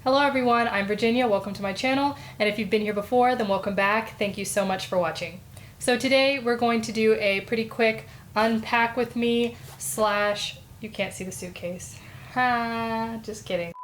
Hello everyone, I'm Virginia, welcome to my channel, and if you've been here before, then welcome back. Thank you so much for watching. So today we're going to do a pretty quick unpack with me / you can't see the suitcase. Just kidding.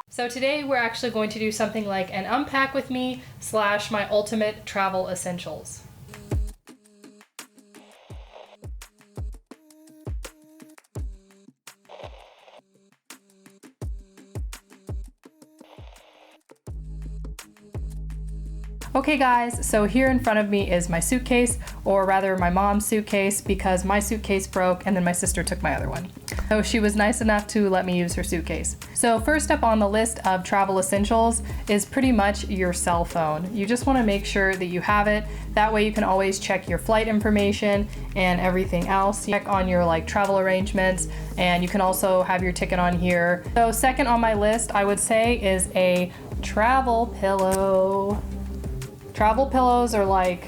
So today we're actually going to do something like an unpack with me / my ultimate travel essentials. Okay guys, so here in front of me is my suitcase, or rather my mom's suitcase, because my suitcase broke and then my sister took my other one. So she was nice enough to let me use her suitcase. So first up on the list of travel essentials is pretty much your cell phone. You just want to make sure that you have it. That way you can always check your flight information and everything else. Check on your travel arrangements, and you can also have your ticket on here. So second on my list, I would say, is a travel pillow. Travel pillows are I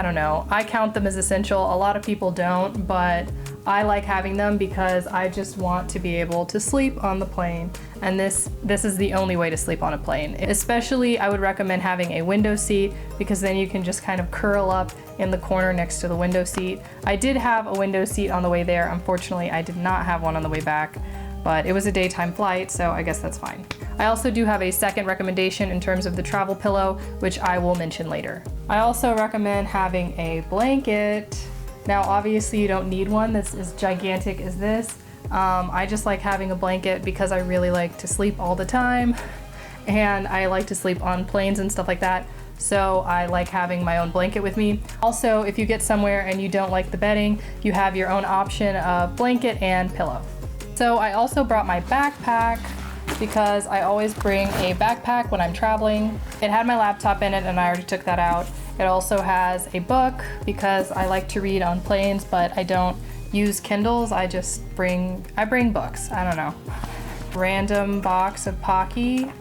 don't know, I count them as essential. A lot of people don't, but I like having them because I just want to be able to sleep on the plane. And this is the only way to sleep on a plane. Especially, I would recommend having a window seat, because then you can just kind of curl up in the corner next to the window seat. I did have a window seat on the way there. Unfortunately, I did not have one on the way back, but it was a daytime flight, so I guess that's fine. I also do have a second recommendation in terms of the travel pillow, which I will mention later. I also recommend having a blanket. Now, obviously you don't need one that's as gigantic as this. I just like having a blanket because I really like to sleep all the time, and I like to sleep on planes and stuff like that. So I like having my own blanket with me. Also, if you get somewhere and you don't like the bedding, you have your own option of blanket and pillow. So I also brought my backpack, because I always bring a backpack when I'm traveling. It had my laptop in it and I already took that out. It also has a book because I like to read on planes, but I don't use Kindles. I bring books. I don't know. Random box of Pocky.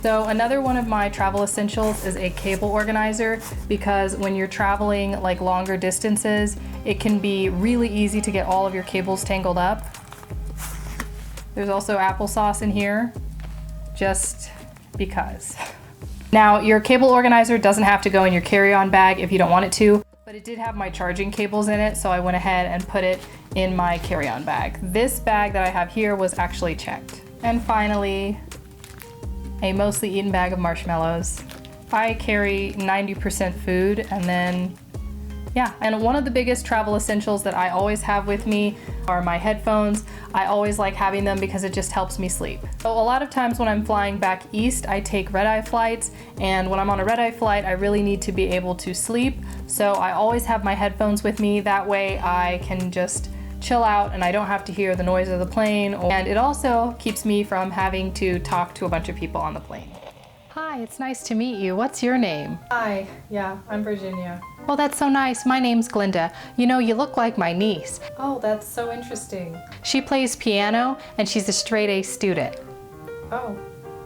So another one of my travel essentials is a cable organizer, because when you're traveling longer distances, it can be really easy to get all of your cables tangled up. There's also applesauce in here, just because. Now, your cable organizer doesn't have to go in your carry-on bag if you don't want it to, but it did have my charging cables in it, so I went ahead and put it in my carry-on bag. This bag that I have here was actually checked. And finally, a mostly eaten bag of marshmallows. I carry 90% food, and then yeah, and one of the biggest travel essentials that I always have with me are my headphones. I always like having them because it just helps me sleep. So a lot of times when I'm flying back east, I take red-eye flights, and when I'm on a red-eye flight, I really need to be able to sleep. So I always have my headphones with me. That way I can just chill out and I don't have to hear the noise of the plane. And it also keeps me from having to talk to a bunch of people on the plane. Hi, it's nice to meet you. What's your name? Hi, yeah, I'm Virginia. Oh, that's so nice. My name's Glinda. You know, you look like my niece. Oh, that's so interesting. She plays piano and she's a straight-A student. Oh,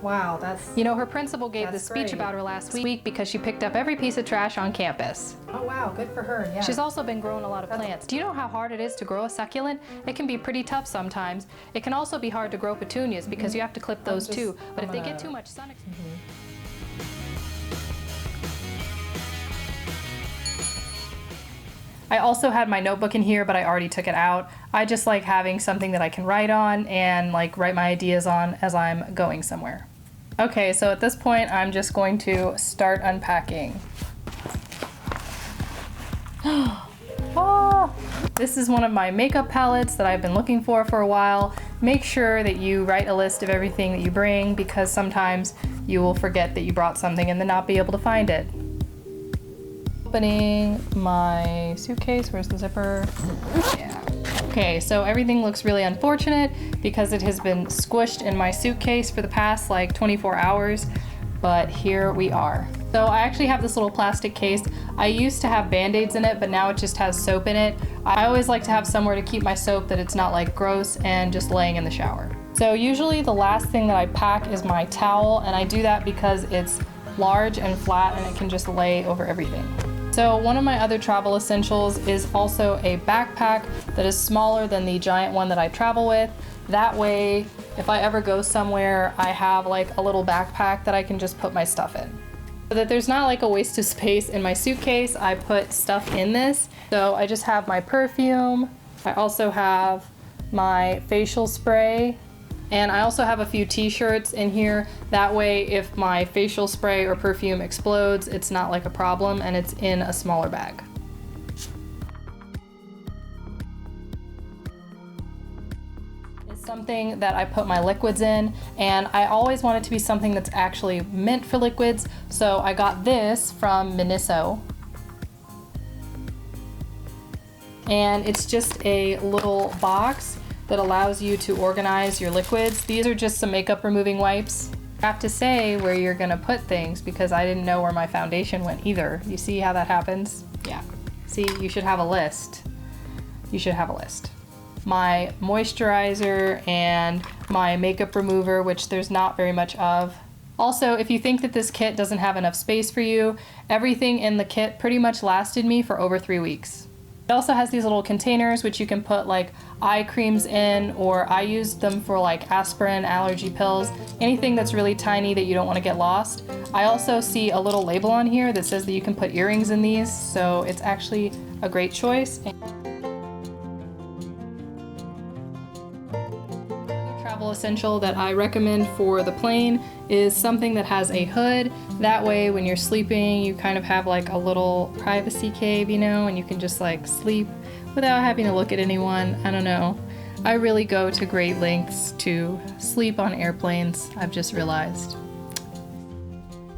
wow, that's... You know, her principal gave this speech about her last week because she picked up every piece of trash on campus. Oh wow, good for her, yeah. She's also been growing a lot of plants. Do you know how hard it is to grow a succulent? It can be pretty tough sometimes. It can also be hard to grow petunias because you have to clip those too. But if they get too much sun exposure... I also had my notebook in here, but I already took it out. I just like having something that I can write on and write my ideas on as I'm going somewhere. Okay, so at this point, I'm just going to start unpacking. Oh, this is one of my makeup palettes that I've been looking for a while. Make sure that you write a list of everything that you bring, because sometimes you will forget that you brought something and then not be able to find it. Opening my suitcase. Where's the zipper? Yeah. Okay, so everything looks really unfortunate because it has been squished in my suitcase for the past 24 hours, but here we are. So I actually have this little plastic case. I used to have Band-Aids in it, but now it just has soap in it. I always like to have somewhere to keep my soap that it's not gross and just laying in the shower. So usually the last thing that I pack is my towel, and I do that because it's large and flat and it can just lay over everything. So one of my other travel essentials is also a backpack that is smaller than the giant one that I travel with. That way if I ever go somewhere, I have like a little backpack that I can just put my stuff in. So that there's not like a waste of space in my suitcase, I put stuff in this. So I just have my perfume. I also have my facial spray. And I also have a few t-shirts in here. That way, if my facial spray or perfume explodes, it's not like a problem and it's in a smaller bag. It's something that I put my liquids in, and I always want it to be something that's actually meant for liquids. So I got this from Miniso. And it's just a little box that allows you to organize your liquids. These are just some makeup removing wipes. I have to say where you're gonna put things because I didn't know where my foundation went either. You see how that happens? Yeah. See, you should have a list. You should have a list. My moisturizer and my makeup remover, which there's not very much of. Also, if you think that this kit doesn't have enough space for you, everything in the kit pretty much lasted me for over 3 weeks. It also has these little containers which you can put like eye creams in, or I use them for like aspirin, allergy pills, anything that's really tiny that you don't want to get lost. I also see a little label on here that says that you can put earrings in these, so it's actually a great choice. Travel essential that I recommend for the plane is something that has a hood. That way when you're sleeping you kind of have like a little privacy cave, you know, and you can just like sleep without having to look at anyone. I don't know. I really go to great lengths to sleep on airplanes, I've just realized.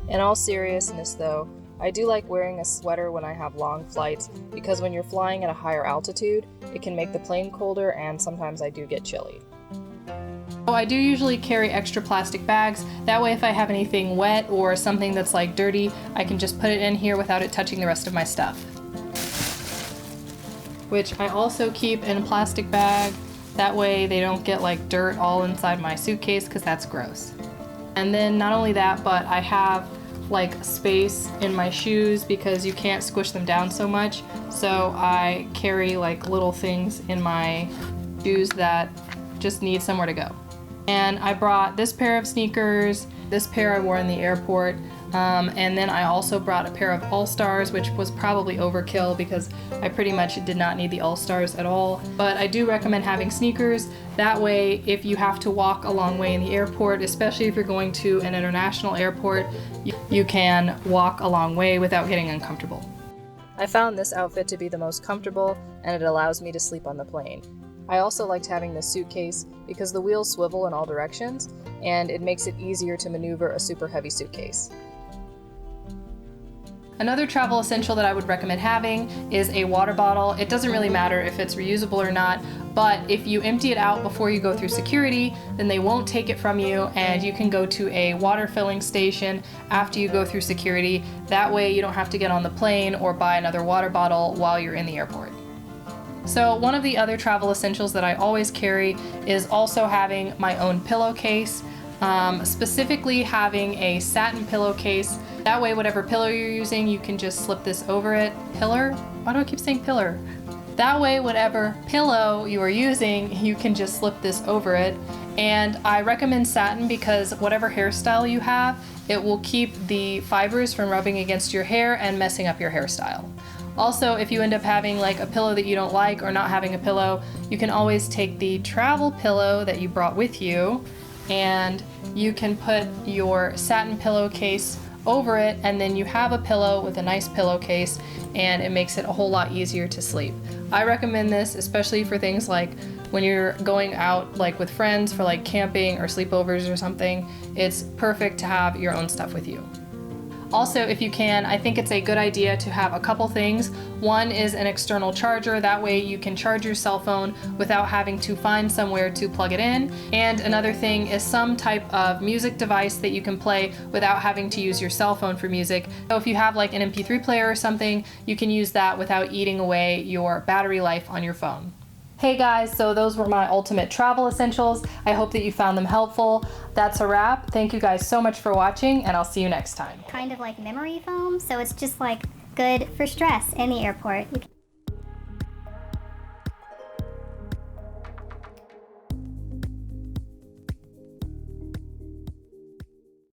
In all seriousness though, I do like wearing a sweater when I have long flights because when you're flying at a higher altitude, it can make the plane colder and sometimes I do get chilly. I do usually carry extra plastic bags. That way if I have anything wet or something that's like dirty, I can just put it in here without it touching the rest of my stuff. Which I also keep in a plastic bag. That way they don't get like dirt all inside my suitcase because that's gross. And then not only that, but I have like space in my shoes because you can't squish them down so much. So I carry like little things in my shoes that just need somewhere to go. And I brought this pair of sneakers, this pair I wore in the airport, and then I also brought a pair of All-Stars, which was probably overkill because I pretty much did not need the All-Stars at all. But I do recommend having sneakers. That way, if you have to walk a long way in the airport, especially if you're going to an international airport, you can walk a long way without getting uncomfortable. I found this outfit to be the most comfortable, and it allows me to sleep on the plane. I also liked having this suitcase because the wheels swivel in all directions and it makes it easier to maneuver a super heavy suitcase. Another travel essential that I would recommend having is a water bottle. It doesn't really matter if it's reusable or not, but if you empty it out before you go through security, then they won't take it from you and you can go to a water filling station after you go through security. That way you don't have to get on the plane or buy another water bottle while you're in the airport. So one of the other travel essentials that I always carry is also having my own pillowcase, specifically having a satin pillowcase. That way whatever pillow you're using, you can just slip this over it. Pillar? Why do I keep saying pillar? That way whatever pillow you are using, you can just slip this over it. And I recommend satin because whatever hairstyle you have, it will keep the fibers from rubbing against your hair and messing up your hairstyle. Also, if you end up having like a pillow that you don't like or not having a pillow, you can always take the travel pillow that you brought with you and you can put your satin pillowcase over it and then you have a pillow with a nice pillowcase and it makes it a whole lot easier to sleep. I recommend this especially for things like when you're going out like with friends for like camping or sleepovers or something. It's perfect to have your own stuff with you. Also, if you can, I think it's a good idea to have a couple things. One is an external charger, that way you can charge your cell phone without having to find somewhere to plug it in. And another thing is some type of music device that you can play without having to use your cell phone for music. So if you have like an MP3 player or something, you can use that without eating away your battery life on your phone. Hey guys, so those were my ultimate travel essentials. I hope that you found them helpful. That's a wrap. Thank you guys so much for watching and I'll see you next time. Kind of like memory foam, so it's just like good for stress in the airport.